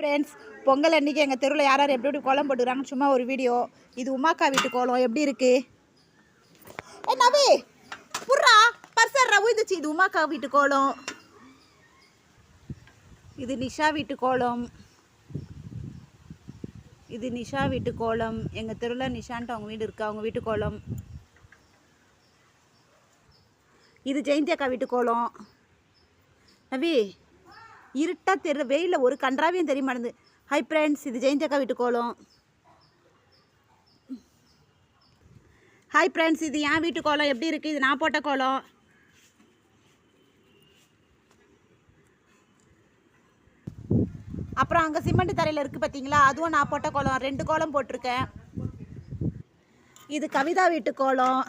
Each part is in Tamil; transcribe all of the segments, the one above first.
ஃப்ரெண்ட்ஸ், பொங்கல் அன்றைக்கி எங்கள் தெருவில் யார் யார் எப்படி எப்படி கோலம் போட்டுக்கிறாங்கன்னு சும்மா ஒரு வீடியோ. இது உமாக்கா வீட்டு கோலம் எப்படி இருக்குது? நவி புர்ரா பர்சர்ரா உயிந்துச்சு. இது உமாக்கா வீட்டு கோலம். இது நிஷா வீட்டு கோலம். இது நிஷா வீட்டு கோலம். எங்கள் தெருவில் நிஷான்ட்டு அவங்க வீடு இருக்குது, அவங்க வீட்டு கோலம். இது ஜெயந்தி அக்கா வீட்டு கோலம். நவி இருட்டாக தெரியல, வெயிலில் ஒரு கன்றாவையும் தெரிய மாட்டேங்குது. ஹை ஃப்ரெண்ட்ஸ், இது ஜெயந்தி அக்கா வீட்டு கோலம். ஹாய் ஃப்ரெண்ட்ஸ், இது என் வீட்டு கோலம் எப்படி இருக்குது? இது நான் போட்ட கோலம். அப்புறம் அங்கே சிமெண்ட் தரையில் இருக்குது பார்த்தீங்களா, அதுவும் நான் போட்ட கோலம். 2 கோலம் போட்டிருக்கேன். இது கவிதா வீட்டு கோலம்.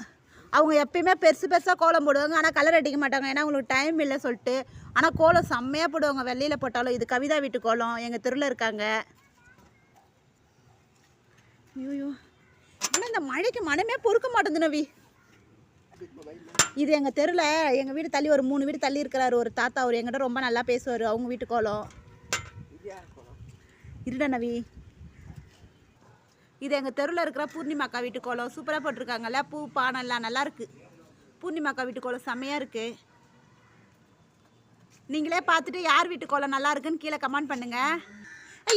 அவங்க எப்பயுமே பெருசு பெருசாக கோலம் போடுவாங்க, ஆனால் கலர் அடிக்க மாட்டாங்க, ஏன்னா அவங்களுக்கு டைம் இல்லை சொல்லிட்டு. ஆனால் கோலம் செம்மையாக போடுவாங்க, வெள்ளையில் போட்டாலும். இது கவிதா வீட்டு கோலம், எங்கள் தெருவில் இருக்காங்க. ஐயோ, ஆனால் இந்த மழைக்கு மனமே பொறுக்க மாட்டேங்குது நவி. இது எங்கள் தெருவில், எங்கள் வீடு தள்ளி ஒரு 3 வீடு தள்ளி இருக்கிறாரு ஒரு தாத்தா. அவர் எங்கிட்ட ரொம்ப நல்லா பேசுவார். அவங்க வீட்டு கோலம். இருடா நவி. இது எங்கள் தெருவில் இருக்கிற பூர்ணிமாக்கா வீட்டு கோலம். சூப்பராக போட்டிருக்காங்கல்ல, பூ பானை எல்லாம் நல்லா இருக்குது. பூர்ணிமாக்கா வீட்டு கோலம் செம்மையாக இருக்குது. நீங்களே பார்த்துட்டு யார் வீட்டு கோலம் நல்லா இருக்குன்னு கீழே கமெண்ட் பண்ணுங்கள்.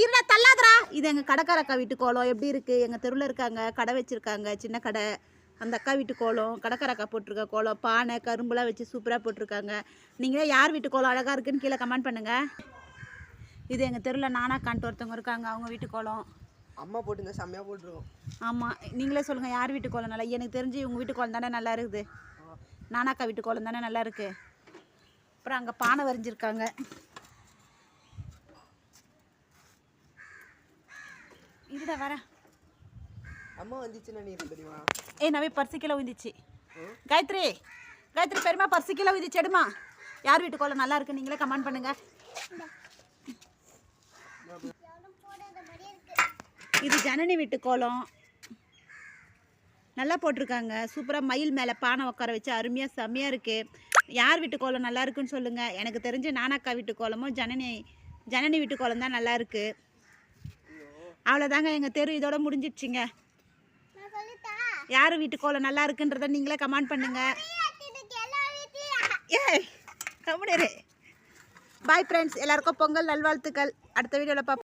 இருடா தள்ளாதரா. இது எங்கள் கடைக்காரக்கா வீட்டு கோலம் எப்படி இருக்குது? எங்கள் தெருவில் இருக்காங்க, கடை வச்சுருக்காங்க, சின்ன கடை. அந்த அக்கா வீட்டு கோலம், கடைக்காரக்கா போட்டிருக்க கோலம், பானை கரும்புலாம் வச்சு சூப்பராக போட்டிருக்காங்க. நீங்களே யார் வீட்டு கோலம் அழகாக இருக்குன்னு கீழே கமெண்ட் பண்ணுங்கள். இது எங்கள் தெருவில் நானாக்கான்ட்டு ஒருத்தவங்க இருக்காங்க, அவங்க வீட்டு கோலம். அம்மா போட்டுங்க, செம்மையாக போட்டுருக்கோம். ஆமாம், நீங்களே சொல்லுங்கள் யார் வீட்டு கோலம் நல்லா? எனக்கு தெரிஞ்சு உங்கள் வீட்டு கோலம் தானே நல்லா இருக்குது. நானாக்கா வீட்டு கோலம் தானே நல்லா இருக்குது. அப்புறம் அங்கே பானை வரைஞ்சிருக்காங்க. இதுடா வர அம்மா வந்துச்சுன்னா நீ தெரியுமா? நவே பர்சு கிலோ விந்துச்சு. காயத்ரி காயத்ரி பெருமா பர்சு கிலோ விந்துச்சு. எடுமா. யார் வீட்டு கோலம் நல்லா இருக்கு நீங்களே கமெண்ட் பண்ணுங்க. இது ஜனனி வீட்டு கோலம். நல்லா போட்டிருக்காங்க, சூப்பராக மயில் மேலே பானை உட்கார வச்சு அருமையாக செம்மையாக இருக்குது. யார் வீட்டு கோலம் நல்லா இருக்குன்னு சொல்லுங்கள். எனக்கு தெரிஞ்ச நானாக்கா வீட்டு கோலமும் ஜனனி வீட்டு கோலம் தான் நல்லா இருக்குது. அவ்வளோதாங்க, எங்கள் தெரு இதோட முடிஞ்சிடுச்சிங்க. யார் வீட்டு கோலம் நல்லா இருக்குன்றத நீங்களே கமெண்ட் பண்ணுங்க. கம்முனு. பாய் ஃப்ரெண்ட்ஸ், எல்லாருக்கும் பொங்கல் நல்வாழ்த்துக்கள். அடுத்த வீடியோவில் பார்ப்போம்.